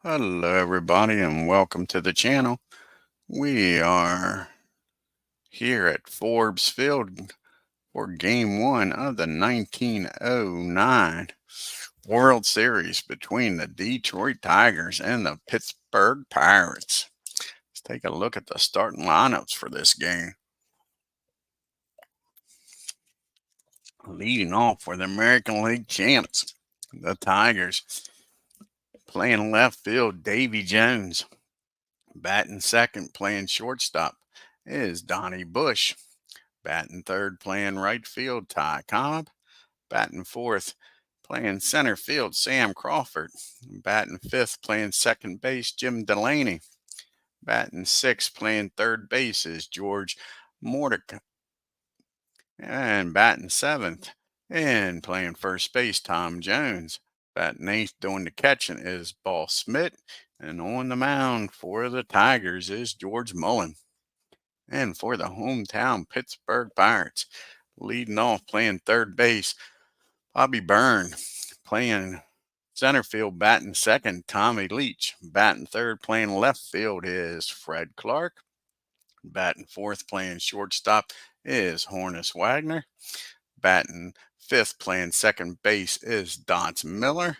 Hello, everybody, and welcome to the channel. We are here at Forbes Field for Game 1 of the 1909 World Series between the Detroit Tigers and the Pittsburgh Pirates. Let's take a look at the starting lineups for this game. Leading off for the American League champs, the Tigers. Playing left field, Davy Jones. Batting second, playing shortstop, is Donnie Bush. Batting third, playing right field, Ty Cobb. Batting fourth, playing center field, Sam Crawford. Batting fifth, playing second base, Jim Delaney. Batting sixth, playing third base, is George Mordecai. And batting seventh, and playing first base, Tom Jones. Batting eighth, doing the catching, is Ball Smith. And on the mound for the Tigers is George Mullin. And for the hometown Pittsburgh Pirates, leading off, playing third base, Bobby Byrne. Playing center field, batting second, Tommy Leach. Batting third, playing left field, is Fred Clark. Batting fourth, playing shortstop, is Hornus Wagner. Batting fifth, playing second base, is Dons Miller.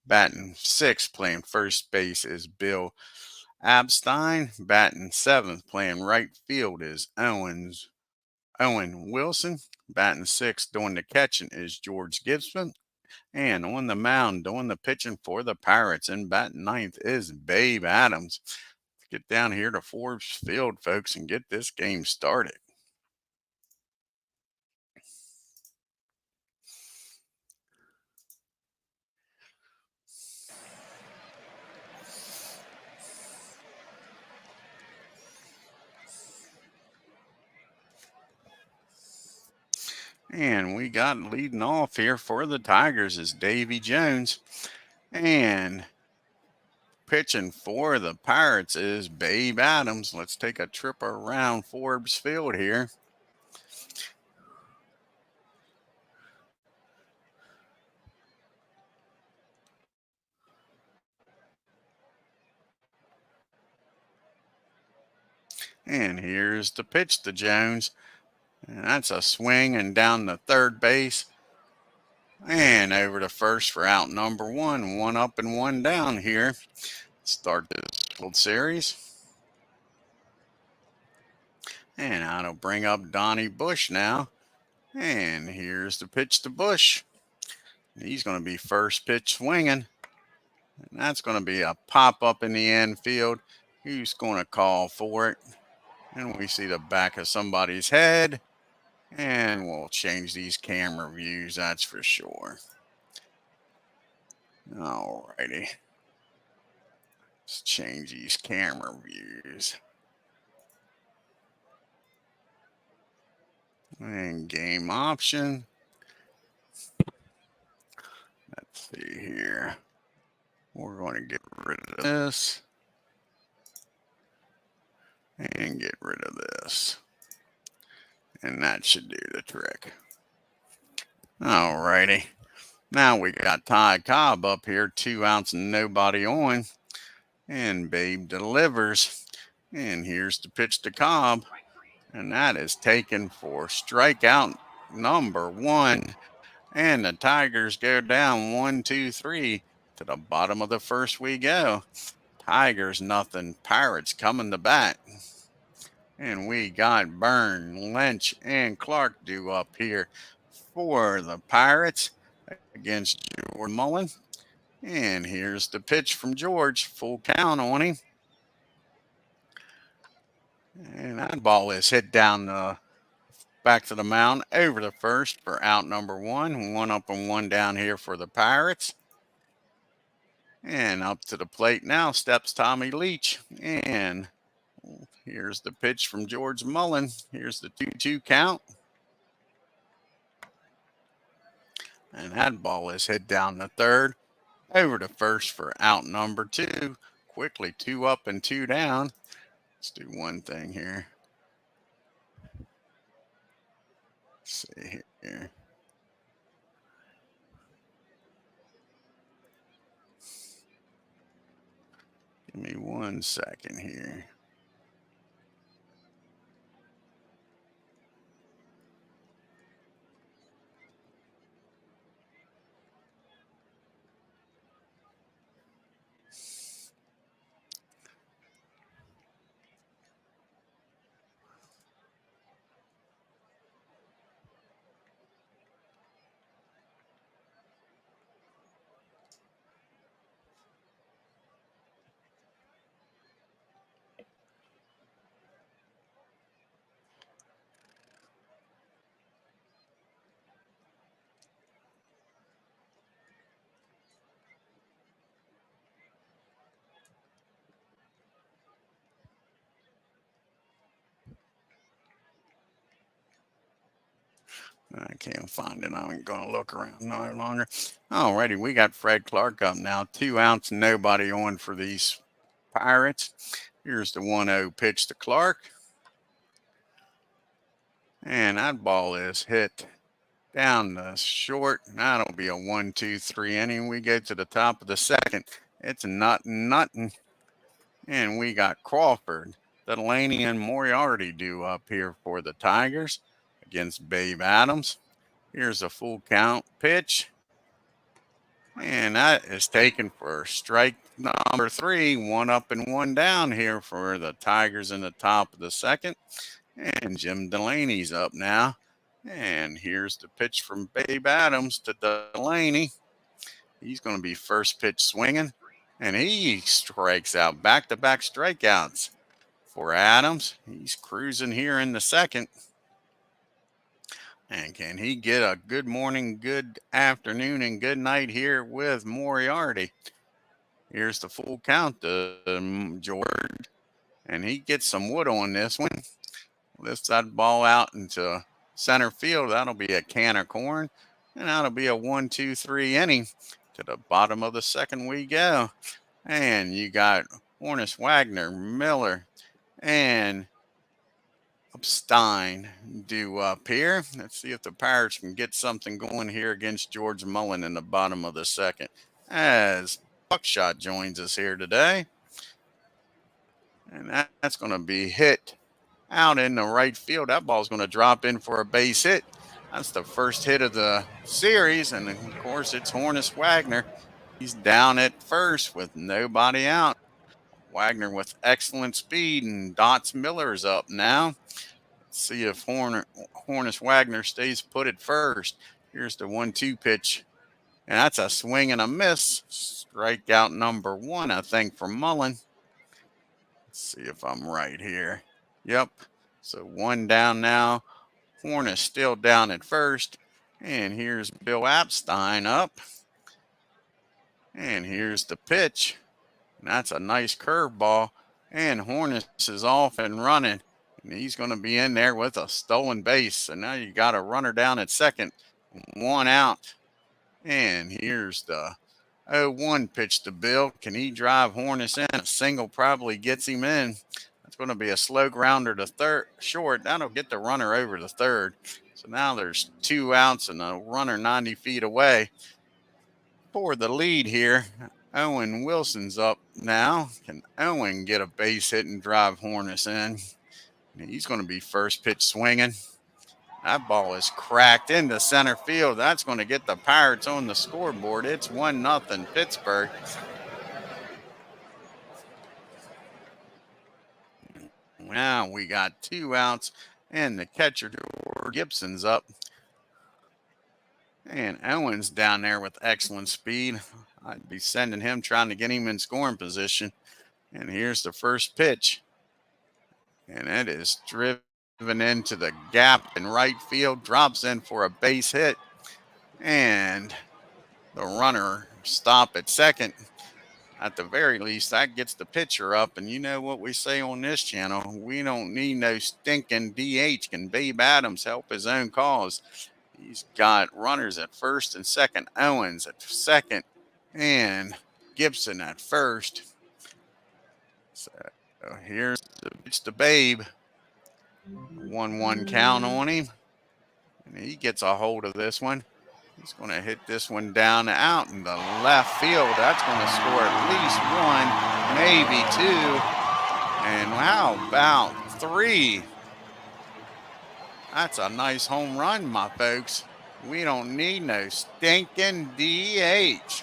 Batting sixth, playing first base, is Bill Abstein. Batting seventh, playing right field, is Owen Wilson. Batting sixth, doing the catching, is George Gibson. And on the mound, doing the pitching for the Pirates and batting ninth is Babe Adams. Let's get down here to Forbes Field, folks, and get this game started. And we got leading off here for the Tigers is Davy Jones. And pitching for the Pirates is Babe Adams. Let's take a trip around Forbes Field here. And here's the pitch to Jones. And that's a swing and down the third base. And over to first for out number one. One up and one down here. Start this World Series. And I'll bring up Donnie Bush now. And here's the pitch to Bush. He's going to be first pitch swinging. And that's going to be a pop up in the infield. Who's going to call for it? And we see the back of somebody's head. And we'll change these camera views, that's for sure. Alrighty. Let's change these camera views. And game option. Let's see here. We're going to get rid of this. And get rid of this. And that should do the trick. Alrighty. Now we got Ty Cobb up here, 2 outs and nobody on. And Babe delivers. And here's the pitch to Cobb. And that is taken for strikeout number 1. And the Tigers go down 1, 2, 3. To the bottom of the first we go. Tigers nothing. Pirates coming to bat. And we got Byrne, Lynch, and Clark due up here for the Pirates against George Mullin. And here's the pitch from George. Full count on him. And that ball is hit down the back to the mound over to first for out number 1. 1 up and 1 down here for the Pirates. And up to the plate now steps Tommy Leach. And here's the pitch from George Mullin. Here's the 2-2 count. And that ball is hit down the third. Over to first for out number 2. Quickly 2 up and 2 down. Let's do one thing here. Let's see here. Give me 1 second here. I can't find it. I ain't going to look around no longer. Alrighty, we got Fred Clark up now. 2 outs, nobody on for these Pirates. Here's the 1-0 pitch to Clark. And that ball is hit down the short. That'll be a 1-2-3 inning. We go to the top of the second. It's nothing. And we got Crawford, Delaney, and Moriarty due up here for the Tigers against Babe Adams. Here's a full count pitch. And that is taken for strike number 3. 1 up and 1 down here for the Tigers in the top of the second. And Jim Delaney's up now. And here's the pitch from Babe Adams to Delaney. He's going to be first pitch swinging. And he strikes out. Back-to-back strikeouts for Adams. He's cruising here in the second. And can he get a good morning, good afternoon, and good night here with Moriarty? Here's the full count to George. And he gets some wood on this one. Lifts that ball out into center field. That'll be a can of corn. And that'll be a 1-2-3 inning. To the bottom of the second we go. And you got Hornis, Wagner, Miller, and Stein due up here. Let's see if the Pirates can get something going here against George Mullin in the bottom of the second. As Buckshot joins us here today. And that's going to be hit out in the right field. That ball's going to drop in for a base hit. That's the first hit of the series. And, of course, it's Hornis Wagner. He's down at first with nobody out. Wagner with excellent speed, and Dots Miller's up now. Let's see if Hornis Wagner stays put at first. Here's the 1-2 pitch. And that's a swing and a miss. Strikeout number 1, I think, for Mullin. Let's see if I'm right here. Yep. So 1 down now. Hornis still down at first. And here's Bill Apstein up. And here's the pitch. And that's a nice curveball. And Hornis is off and running. And he's going to be in there with a stolen base. So now you got a runner down at second. 1 out. And here's the 0-1 pitch to Bill. Can he drive Hornis in? A single probably gets him in. That's going to be a slow grounder to third, short. That'll get the runner over to third. So now there's 2 outs and a runner 90 feet away. For the lead here, Owen Wilson's up now. Can Owen get a base hit and drive Hornis in? And he's going to be first pitch swinging. That ball is cracked into center field. That's going to get the Pirates on the scoreboard. It's 1-0 Pittsburgh. Now we got 2 outs, and the catcher, Gibson's up. And Owen's down there with excellent speed. I'd be sending him, trying to get him in scoring position. And here's the first pitch. And it is driven into the gap in right field. Drops in for a base hit. And the runner stop at second. At the very least, that gets the pitcher up. And you know what we say on this channel. We don't need no stinking DH. Can Babe Adams help his own cause? He's got runners at first and second. Owens at second. And Gibson at first. So here's the pitch to Babe. 1-1 count on him. And he gets a hold of this one. He's going to hit this one down out in the left field. That's going to score at least 1. maybe 2. And how about 3? That's a nice home run, my folks. We don't need no stinking DH.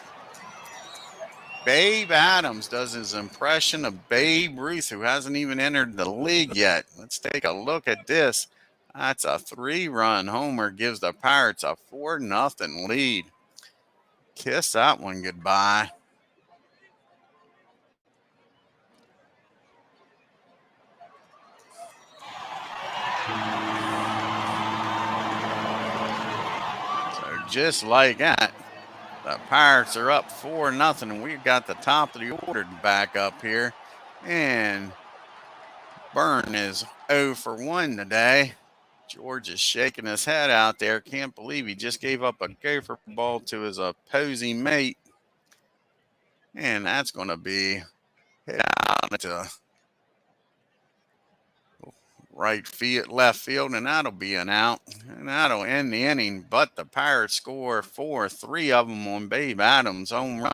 Babe Adams does his impression of Babe Ruth, who hasn't even entered the league yet. Let's take a look at this. That's a 3-run homer, gives the Pirates a 4-0 lead. Kiss that one goodbye. So just like that, the Pirates are up 4-0. We've got the top of the order back up here. And Byrne is 0 for 1 today. George is shaking his head out there. Can't believe he just gave up a gopher ball to his opposing mate. And that's going to be hit out to left field, and that'll be an out. And that'll end the inning. But the Pirates score 4, 3 of them on Babe Adams' home run,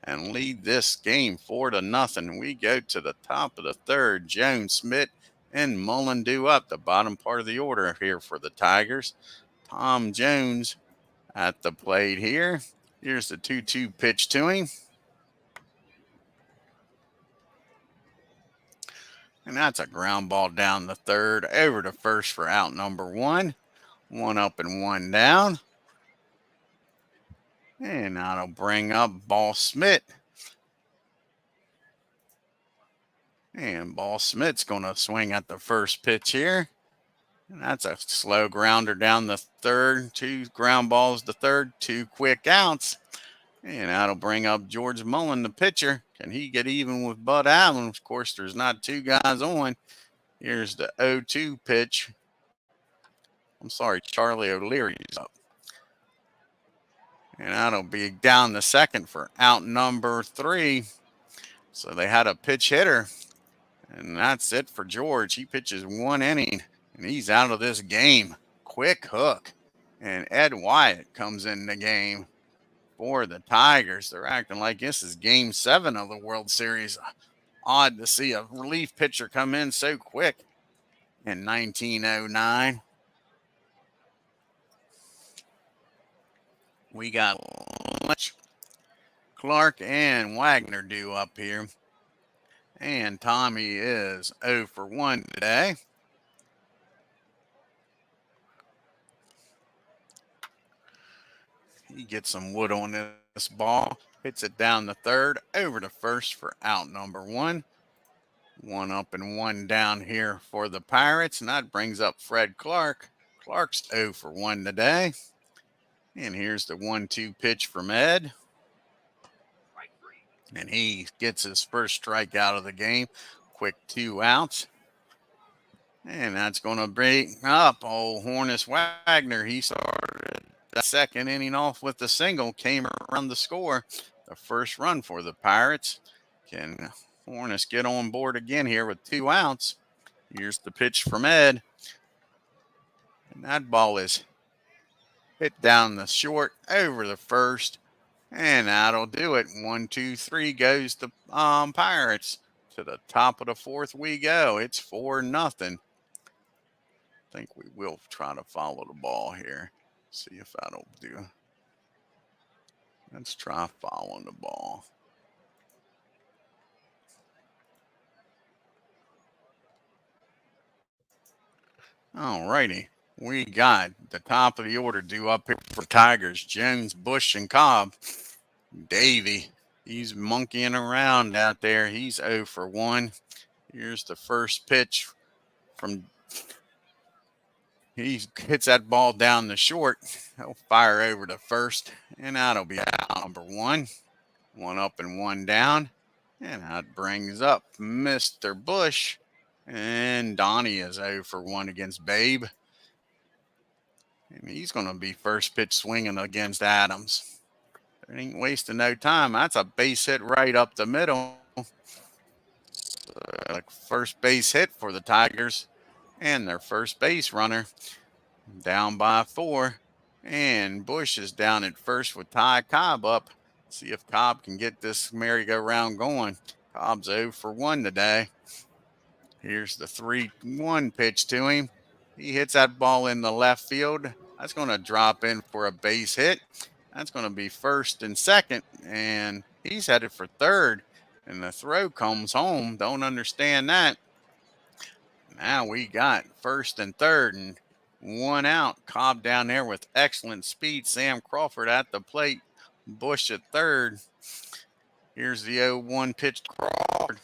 and lead this game 4-0. We go to the top of the third. Jones, Smith, and Mullen do up the bottom part of the order here for the Tigers. Tom Jones at the plate here. Here's the 2-2 pitch to him. And that's a ground ball down the third, over to first for out number 1. 1 up and 1 down. And that'll bring up Ball Smith. And Ball Smith's going to swing at the first pitch here. And that's a slow grounder down the third. 2 ground balls to third, 2 quick outs. And that'll bring up George Mullen, the pitcher. Can he get even with Bud Allen? Of course, there's not 2 guys on. Here's the 0-2 pitch. I'm sorry, Charlie O'Leary's up. And that'll be down the second for out number 3. So they had a pitch hitter. And that's it for George. He pitches 1 inning, and he's out of this game. Quick hook. And Ed Wyatt comes in the game for the Tigers. They're acting like this is Game 7 of the World Series. Odd to see a relief pitcher come in so quick in 1909. We got Clark and Wagner due up here. And Tommy is 0 for 1 today. He gets some wood on this ball. Hits it down the third, over to first for out number 1. 1 up and 1 down here for the Pirates. And that brings up Fred Clark. Clark's 0 for 1 today. And here's the 1-2 pitch from Ed. And he gets his first strikeout of the game. Quick 2 outs. And that's going to bring up old Hornus Wagner. He started the second inning off with the single, came around the score. The first run for the Pirates. Can Hornus get on board again here with 2 outs? Here's the pitch from Ed. And that ball is hit down the short, over the first. And that'll do it. 1, 2, 3 goes the Pirates. To the top of the fourth we go. It's 4-0. I think we will try to follow the ball here. See if that'll do. Let's try following the ball. All righty. We got the top of the order due up here for Tigers. Jones, Bush, and Cobb. Davey, he's monkeying around out there. He's 0 for 1. Here's the first pitch from. He hits that ball down the short. He'll fire over to first, and that'll be out number 1. 1 up and 1 down. And that brings up Mr. Bush. And Donnie is 0 for 1 against Babe. And he's going to be first pitch swinging against Adams. There ain't wasting no time. That's a base hit right up the middle. First base hit for the Tigers. And their first base runner down by 4. And Bush is down at first with Ty Cobb up. See if Cobb can get this merry-go-round going. Cobb's 0 for 1 today. Here's the 3-1 pitch to him. He hits that ball in the left field. That's going to drop in for a base hit. That's going to be first and second, and he's headed for third. And the throw comes home. Don't understand that. Now we got first and third and 1 out. Cobb down there with excellent speed. Sam Crawford at the plate. Bush at third. Here's the 0-1 pitch to Crawford.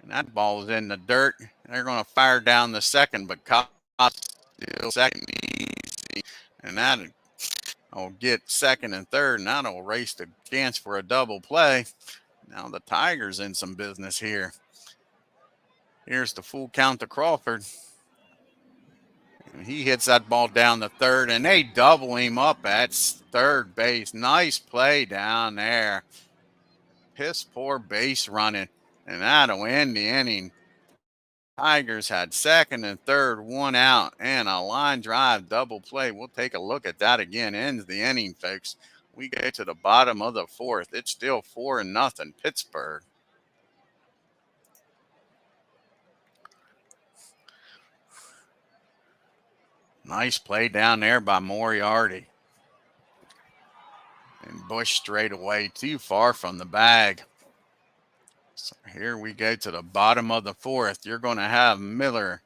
And that ball is in the dirt. They're going to fire down the second, but Cobb still second easy. And that'll get second and third, and that'll race the chance for a double play. Now the Tigers in some business here. Here's the full count to Crawford. And he hits that ball down the third, and they double him up at third base. Nice play down there. Piss poor base running. And that'll end the inning. Tigers had second and third, 1 out, and a line drive double play. We'll take a look at that again. Ends the inning, folks. We get to the bottom of the fourth. It's still 4-0 Pittsburgh. Nice play down there by Moriarty. And Bush straight away, too far from the bag. So here we go to the bottom of the fourth. You're going to have Miller,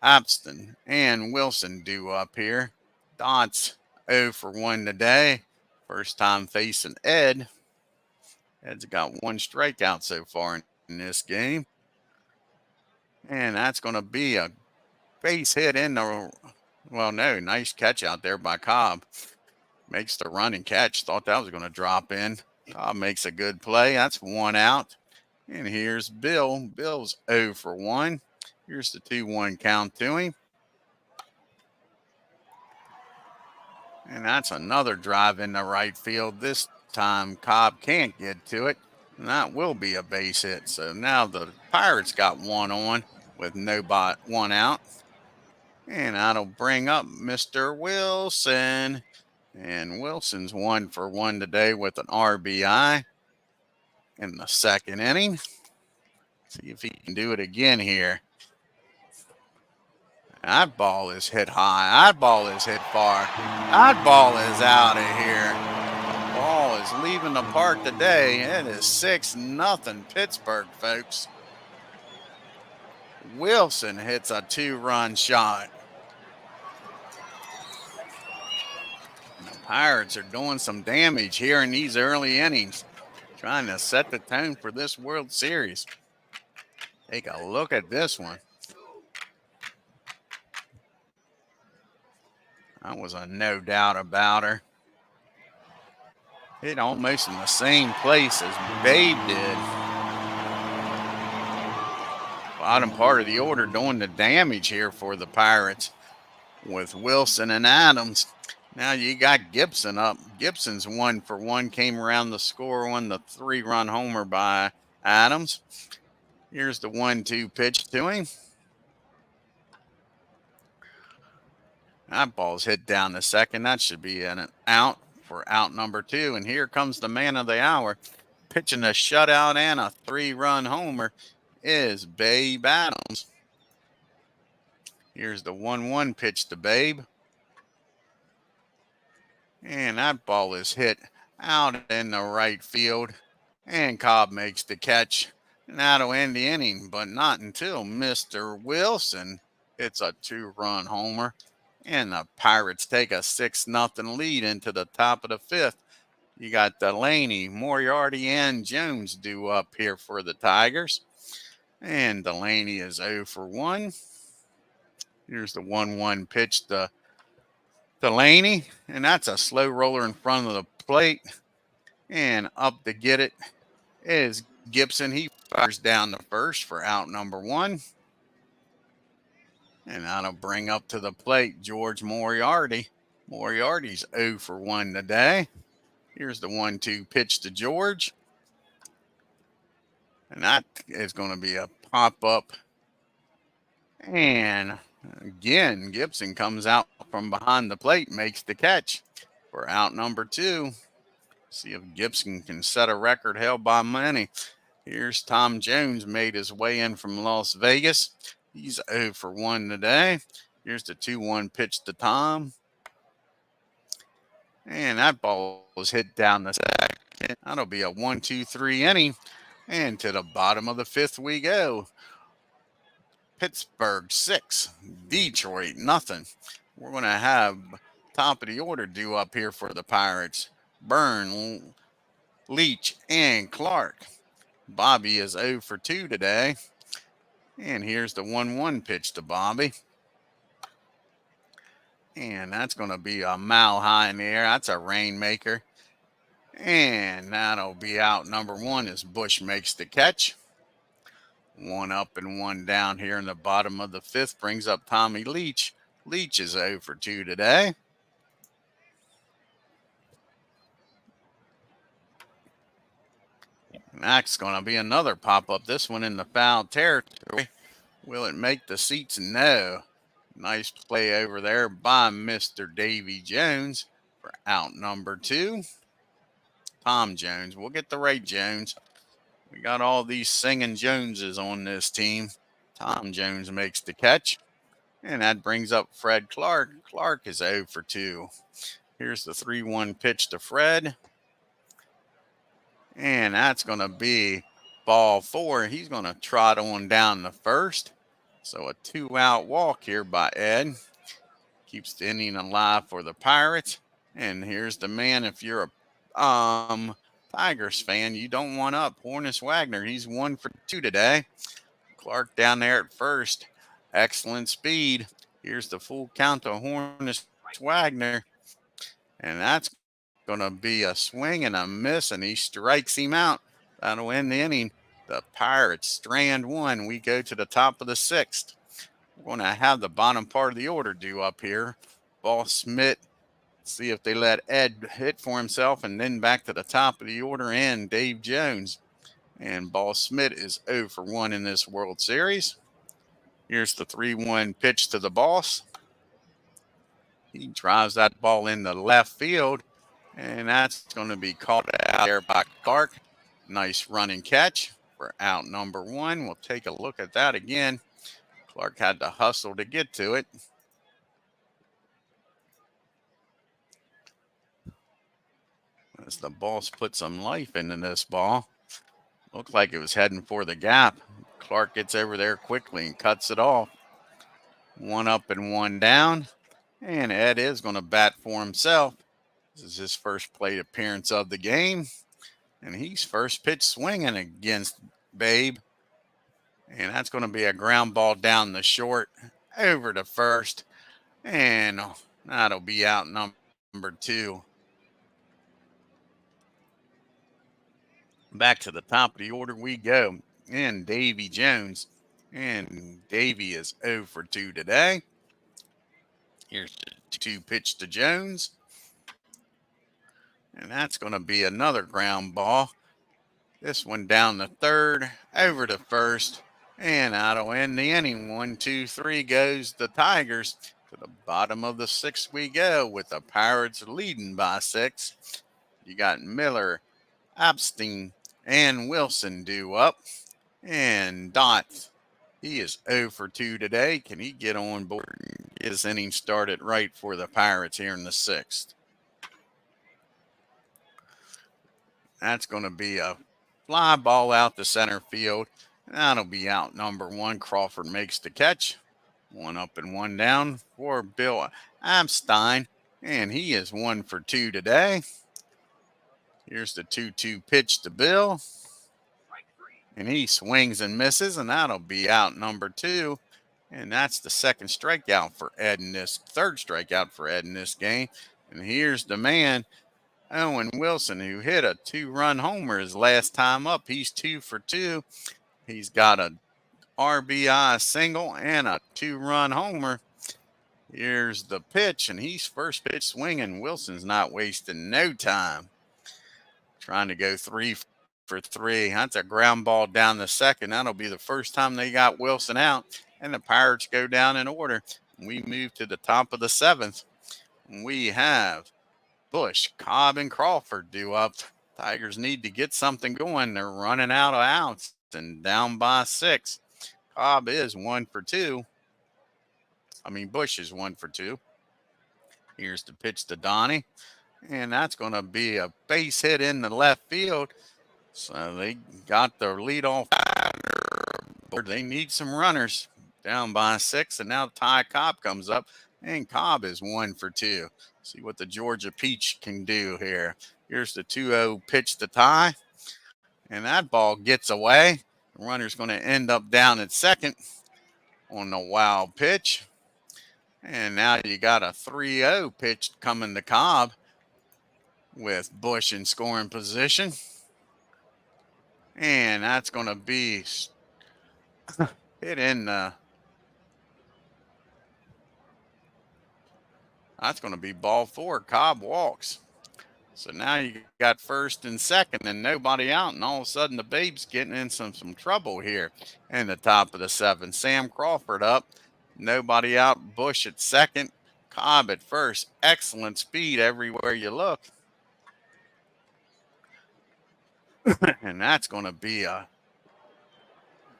Abston, and Wilson due up here. Dott's 0 for 1 today. First time facing Ed. Ed's got 1 strikeout so far in this game. And that's going to be a base hit in the, well, no, nice catch out there by Cobb. Makes the run and catch. Thought that was going to drop in. Cobb makes a good play. That's 1 out. And here's Bill. Bill's 0 for 1. Here's the 2-1 count to him. And that's another drive in the right field. This time Cobb can't get to it. And that will be a base hit. So now the Pirates got 1 on with no 1 out. And that'll bring up Mr. Wilson. And Wilson's 1 for 1 today with an RBI in the second inning. See if he can do it again here. That ball is hit high. That ball is hit far. That ball is out of here. Ball is leaving the park today. It is 6-0 Pittsburgh, folks. Wilson hits a 2-run shot. Pirates are doing some damage here in these early innings, trying to set the tone for this World Series. Take a look at this one. That was a no doubt about her. Hit almost in the same place as Babe did. Bottom part of the order doing the damage here for the Pirates with Wilson and Adams. Now you got Gibson up. Gibson's 1 for 1, came around the score on the 3-run homer by Adams. Here's the 1-2 pitch to him. That ball's hit down the second. That should be an out for out number 2. And here comes the man of the hour. Pitching a shutout and a 3-run homer is Babe Adams. Here's the 1-1 pitch to Babe. And that ball is hit out in the right field. And Cobb makes the catch. And that'll end the inning, but not until Mr. Wilson hits a 2-run homer. And the Pirates take a 6-0 lead into the top of the 5th. You got Delaney, Moriarty, and Jones due up here for the Tigers. And Delaney is 0 for 1. Here's the 1-1 pitch to Delaney, and that's a slow roller in front of the plate. And up to get it is Gibson. He fires down the first for out number 1. And that'll bring up to the plate George Moriarty. Moriarty's 0 for 1 today. Here's the 1-2 pitch to George. And that is going to be a pop-up. And again, Gibson comes out from behind the plate, makes the catch for out number 2. See if Gibson can set a record held by many. Here's Tom Jones, made his way in from Las Vegas. He's 0 for 1 today. Here's the 2-1 pitch to Tom. And that ball was hit down the second. That'll be a 1-2-3 inning. And to the bottom of the 5th we go. Pittsburgh 6, Detroit nothing. We're going to have top of the order due up here for the Pirates. Byrne, Leach, and Clark. Bobby is 0 for 2 today. And here's the 1-1 pitch to Bobby. And that's going to be a mile high in the air. That's a rainmaker. And that'll be out number 1 as Bush makes the catch. 1 up and 1 down here in the bottom of the 5th brings up Tommy Leach. Leach is 0 for 2 today. That's going to be another pop-up, this one in the foul territory. Will it make the seats? No. Nice play over there by Mr. Davy Jones for out number 2. Tom Jones. We'll get the right Jones. We got all these singing Joneses on this team. Tom Jones makes the catch. And that brings up Fred Clark. Clark is 0 for 2. Here's the 3-1 pitch to Fred. And that's going to be ball 4. He's going to trot on down the first. So a 2-out walk here by Ed. Keeps the inning alive for the Pirates. And here's the man, if you're a Tigers fan, you don't want up. Hornus Wagner, he's 1 for 2 today. Clark down there at first. Excellent speed. Here's the full count to Hornus Wagner. And that's going to be a swing and a miss, and he strikes him out. That'll end the inning. The Pirates strand 1. We go to the top of the 6th. We're going to have the bottom part of the order due up here. Ball Smith. See if they let Ed hit for himself, and then back to the top of the order and Dave Jones. And Ball Smith is 0 for 1 in this World Series. Here's the 3-1 pitch to the boss. He drives that ball into left field, and that's going to be caught out there by Clark. Nice running catch for out number 1. We'll take a look at that again. Clark had to hustle to get to it. As the boss put some life into this ball. Looked like it was heading for the gap. Clark gets over there quickly and cuts it off. 1 up and 1 down. And Ed is going to bat for himself. This is his first plate appearance of the game. And he's first pitch swinging against Babe. And that's going to be a ground ball down the short over to first. And that'll be out number 2. Back to the top of the order we go. And Davy Jones. And Davy is 0 for 2 today. Here's the 2 pitch to Jones. And that's going to be another ground ball. This one down the third, over to first. And that'll end the inning. 1, 2, 3 goes the Tigers. To the bottom of the 6th we go with the Pirates leading by 6. You got Miller, Epstein, and Wilson due up. And Dot, he is 0 for 2 today. Can he get on board and get his inning started right for the Pirates here in the 6th? That's going to be a fly ball out to center field. That'll be out number 1. Crawford makes the catch. 1 up and 1 down for Bill Epstein. And he is 1 for 2 today. Here's the 2-2 pitch to Bill. And he swings and misses, and that'll be out number 2. And that's the second strikeout for Ed in this, third strikeout for Ed in this game. And here's the man, Owen Wilson, who hit a 2-run homer his last time up. He's 2 for 2. He's got a RBI single and a 2-run homer. Here's the pitch, and he's first pitch swinging. Wilson's not wasting no time. Trying to go 3 for 3. That's a ground ball down the second. That'll be the first time they got Wilson out, and the Pirates go down in order. We move to the top of the 7th. We have Bush, Cobb, and Crawford due up. Tigers need to get something going. They're running out of outs and down by 6. Cobb is 1 for 2. Bush is 1 for 2. Here's the pitch to Donnie. And that's going to be a base hit in the left field. So they got the leadoff batter. They need some runners. Down by 6. And now Ty Cobb comes up. And Cobb is 1 for 2. See what the Georgia Peach can do here. Here's the 2-0 pitch to Ty. And that ball gets away. The runner's going to end up down at second on the wild pitch. And now you got a 3-0 pitch coming to Cobb with Bush in scoring position. And that's going to be hit in the... That's going to be ball 4. Cobb walks. So now you got first and second and nobody out. And all of a sudden the Babe's getting in some trouble here in the top of the 7th. Sam Crawford up. Nobody out. Bush at second. Cobb at first. Excellent speed everywhere you look. And that's going to be a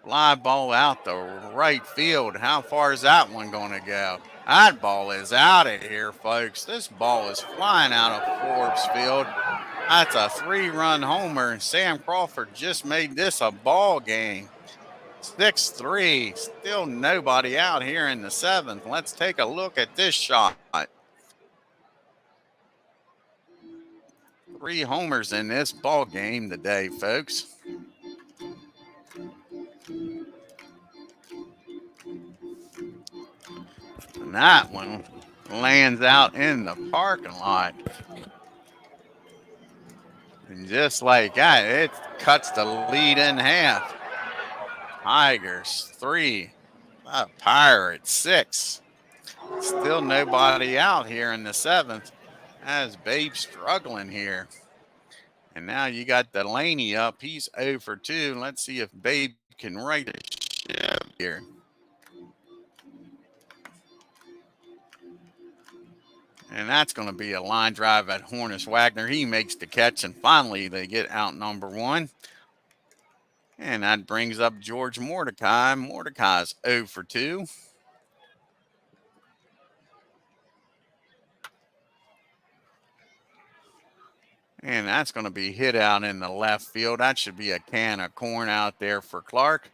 fly ball out the right field. How far is that one going to go? That ball is out of here, folks. This ball is flying out of Forbes Field. That's a 3-run homer. Sam Crawford just made this a ball game. 6-3. Still nobody out here in the 7th. Let's take a look at this shot. 3 homers in this ball game today, folks. And that one lands out in the parking lot. And just like that, it cuts the lead in half. Tigers 3, Pirates 6. Still nobody out here in the 7th. As Babe struggling here. And now you got Delaney up. He's 0 for 2. Let's see if Babe can right the ship here. And that's going to be a line drive at Hornus Wagner. He makes the catch, and finally they get out number 1. And that brings up George Mordecai. Mordecai's 0 for 2. And that's going to be hit out in the left field. That should be a can of corn out there for Clark.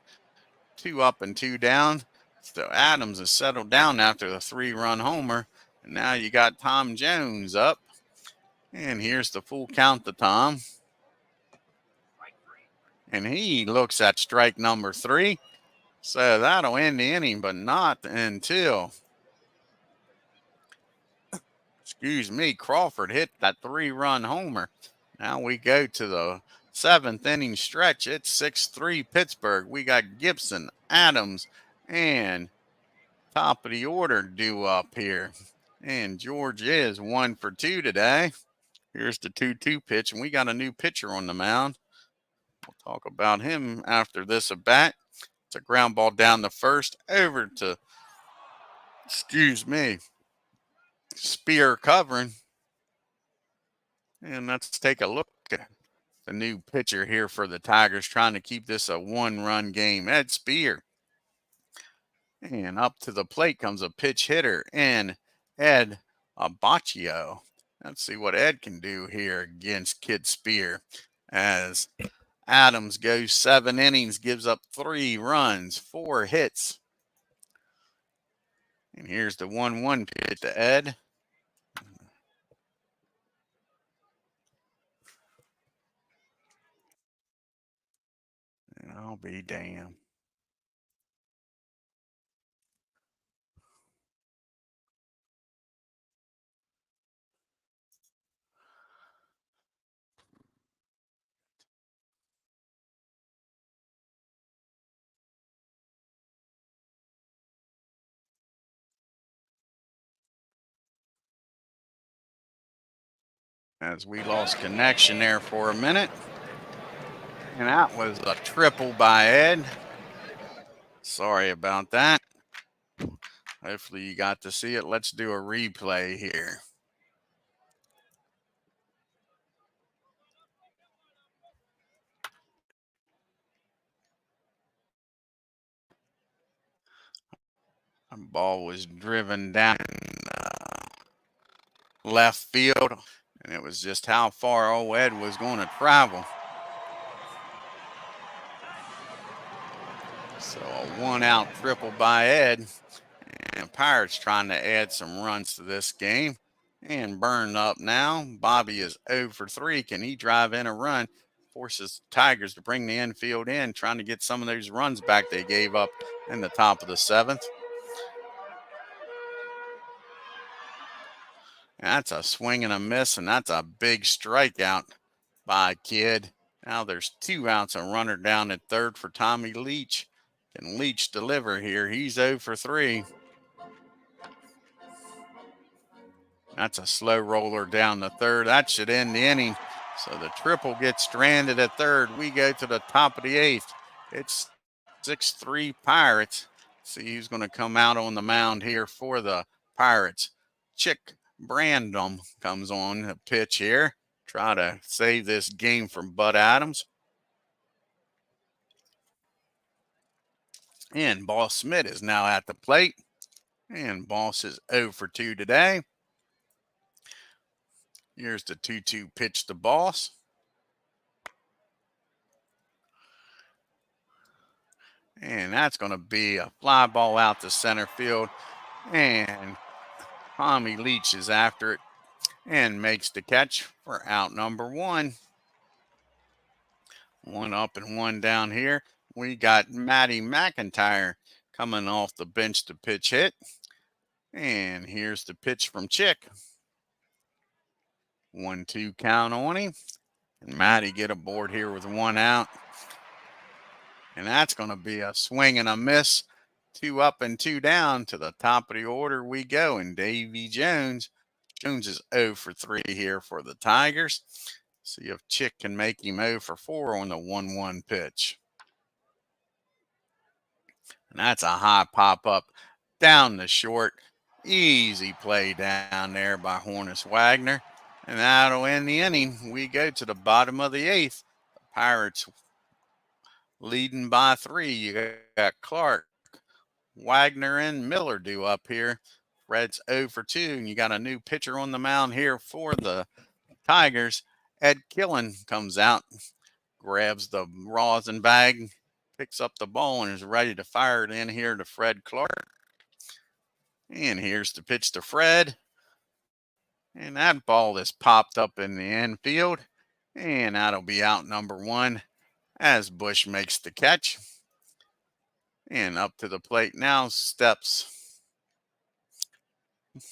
2 up and 2 down. So Adams has settled down after the 3-run homer. And now you got Tom Jones up. And here's the full count to Tom. And he looks at strike number 3. So that'll end the inning, but not until, Crawford hit that 3-run homer. Now we go to the 7th inning stretch. It's 6-3 Pittsburgh. We got Gibson, Adams, and top of the order due up here. And George is 1 for 2 today. Here's the 2-2 pitch, and we got a new pitcher on the mound. We'll talk about him after this at bat. It's a ground ball down the first over to, Spear covering. And let's take a look at the new pitcher here for the Tigers, trying to keep this a 1-run game. Ed Spear. And up to the plate comes a pitch hitter and Ed Abacchio. Let's see what Ed can do here against Kid Spear. As Adams goes 7 innings, gives up 3 runs, 4 hits. And here's the 1-1 pitch to Ed. And I'll be damned. As we lost connection there for a minute. And that was a triple by Ed. Sorry about that. Hopefully you got to see it. Let's do a replay here. The ball was driven down left field, and it was just how far old Ed was going to travel. So a 1-out triple by Ed, and Pirates trying to add some runs to this game. And burned up now. Bobby is 0 for 3. Can he drive in a run? Forces Tigers to bring the infield in, trying to get some of those runs back they gave up in the top of the 7th. That's a swing and a miss, and that's a big strikeout by Kidd. Now there's 2 outs, a runner down at third for Tommy Leach. Can Leach deliver here? He's 0 for 3. That's a slow roller down the third. That should end the inning. So the triple gets stranded at third. We go to the top of the 8th. It's 6-3 Pirates. See who's going to come out on the mound here for the Pirates. Chick Brandom comes on the pitch here. Try to save this game from Bud Adams. And Boss Smith is now at the plate. And Boss is 0 for 2 today. Here's the 2-2 pitch to Boss. And that's going to be a fly ball out to center field. And Tommy Leach is after it and makes the catch for out number 1. 1 up and 1 down here. We got Matty McIntyre coming off the bench to pitch hit. And here's the pitch from Chick. 1-2 count on him. And Matty get aboard here with 1 out. And that's going to be a swing and a miss. 2 up and 2 down. To the top of the order we go. And Davy Jones. Jones is 0 for 3 here for the Tigers. See if Chick can make him 0 for 4 on the 1-1 pitch. And that's a high pop-up down the short. Easy play down there by Hornus Wagner. And that'll end the inning. We go to the bottom of the 8th. The Pirates leading by 3. You got Clark, Wagner, and Miller due up here. Red's 0 for 2. And you got a new pitcher on the mound here for the Tigers. Ed Killen comes out, grabs the rosin bag, picks up the ball, and is ready to fire it in here to Fred Clark. And here's the pitch to Fred. And that ball is popped up in the infield. And that'll be out number 1 as Bush makes the catch. And up to the plate now steps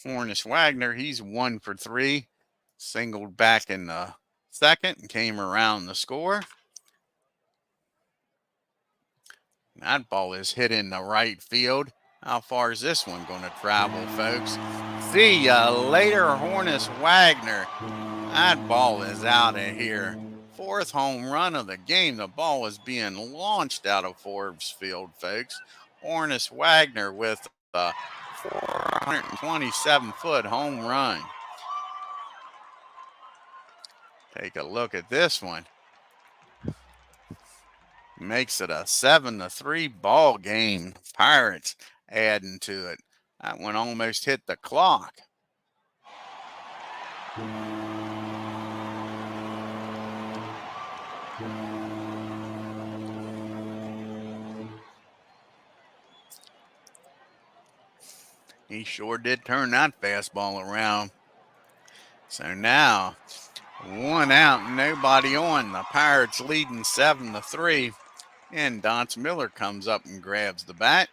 Hornus Wagner. He's 1 for 3. Singled back in the second and came around the score. That ball is hit in the right field. How far is this one going to travel, folks? See ya later, Hornus Wagner. That ball is out of here. 4th home run of the game. The ball is being launched out of Forbes Field, folks. Hornus Wagner with a 427-foot home run. Take a look at this one. Makes it a 7-3 ball game. Pirates adding to it. That one almost hit the clock. He sure did turn that fastball around. So now 1 out, nobody on. The Pirates leading 7-3. And Donce Miller comes up and grabs the bat.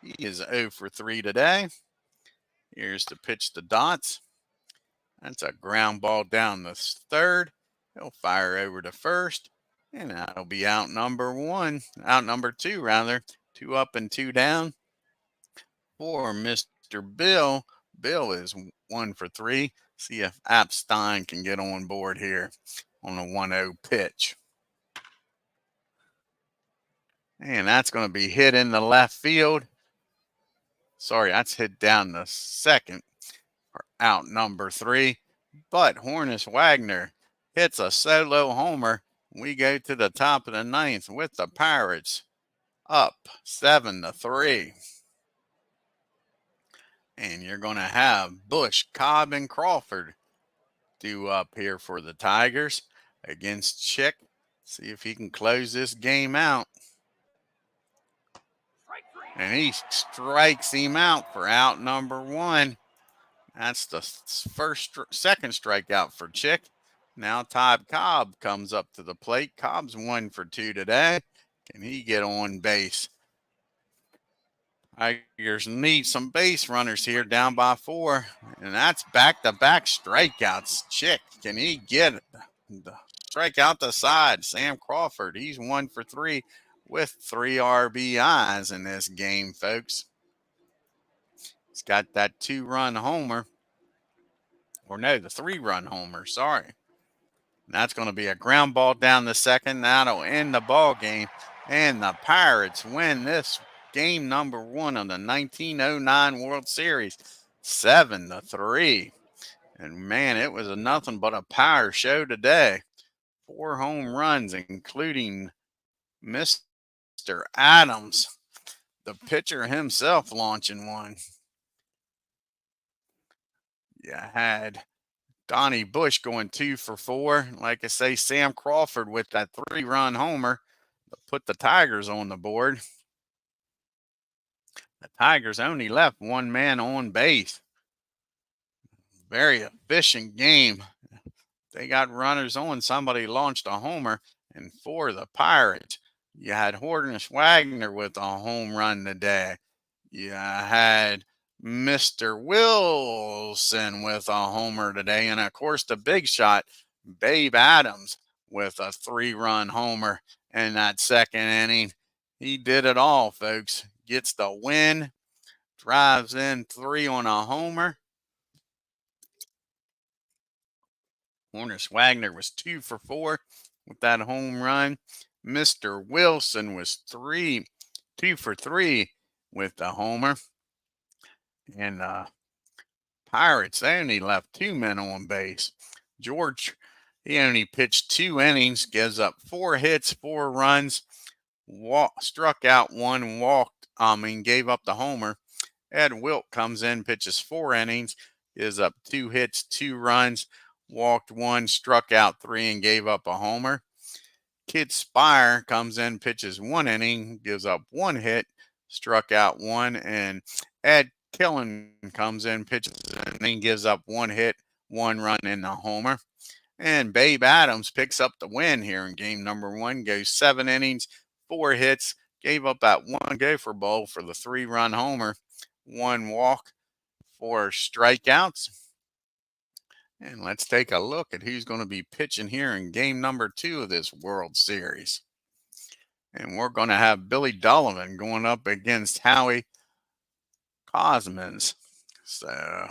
He is 0 for 3 today. Here's the pitch to Donce. That's a ground ball down the third. He'll fire over to first. And that'll be out number 2 rather. 2 up and 2 down for Mr. Bill. Bill is 1 for 3. See if Apstein can get on board here on a 1-0 pitch. And that's going to be hit in the left field. Sorry, that's hit down the second for out number 3. But Hornus Wagner hits a solo homer. We go to the top of the 9th with the Pirates up 7-3. And you're going to have Bush, Cobb, and Crawford due up here for the Tigers against Chick. See if he can close this game out. And he strikes him out for out number 1. That's the second strikeout for Chick. Now Todd Cobb comes up to the plate. Cobb's 1 for 2 today. Can he get on base? Tigers need some base runners here, down by 4. And that's back-to-back strikeouts. Chick, can he get the strike out the side? Sam Crawford, he's 1 for 3 with 3 RBIs in this game, folks. He's got that 2-run homer. Or no, the 3-run homer, sorry. And that's going to be a ground ball down the second. That'll end the ball game. And the Pirates win this game number 1 of the 1909 World Series, 7-3. And man, it was nothing but a power show today. 4 home runs, including Mr. Adams, the pitcher himself, launching one. You had Donnie Bush going 2 for 4. Like I say, Sam Crawford with that 3-run homer to put the Tigers on the board. The Tigers only left 1 man on base. Very efficient game. They got runners on. Somebody launched a homer. And for the Pirates, you had Horton Wagner with a home run today. You had Mr. Wilson with a homer today. And, of course, the big shot, Babe Adams, with a 3-run homer in that second inning. He did it all, folks. Gets the win, drives in 3 on a homer. Hornus Wagner was 2 for 4 with that home run. Mr. Wilson was 2 for 3 with the homer. And Pirates, they only left 2 men on base. George, he only pitched 2 innings, gives up 4 hits, 4 runs, struck out 1, gave up the homer. Ed Wilt comes in, pitches 4 innings, gives up 2 hits, 2 runs, walked 1, struck out 3, and gave up a homer. Kid Spire comes in, pitches 1 inning, gives up 1 hit, struck out 1, and Ed Killen comes in, pitches an inning, gives up 1 hit, 1 run, and a homer. And Babe Adams picks up the win here in game number 1, goes 7 innings, 4 hits, gave up that 1 gopher ball for the 3-run homer, 1 walk, 4 strikeouts. And let's take a look at who's going to be pitching here in game number 2 of this World Series. And we're going to have Billy Dullivan going up against Howie Cosmans. So,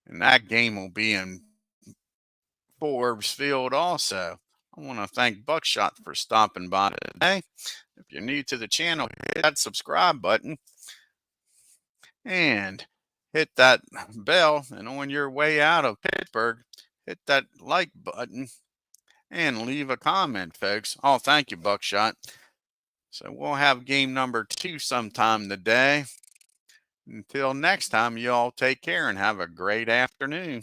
and that game will be in Forbes Field also. I want to thank Buckshot for stopping by today. If you're new to the channel, hit that subscribe button and hit that bell. And on your way out of Pittsburgh, hit that like button and leave a comment, folks. Oh, thank you, Buckshot. So we'll have game number 2 sometime today. Until next time, you all take care and have a great afternoon.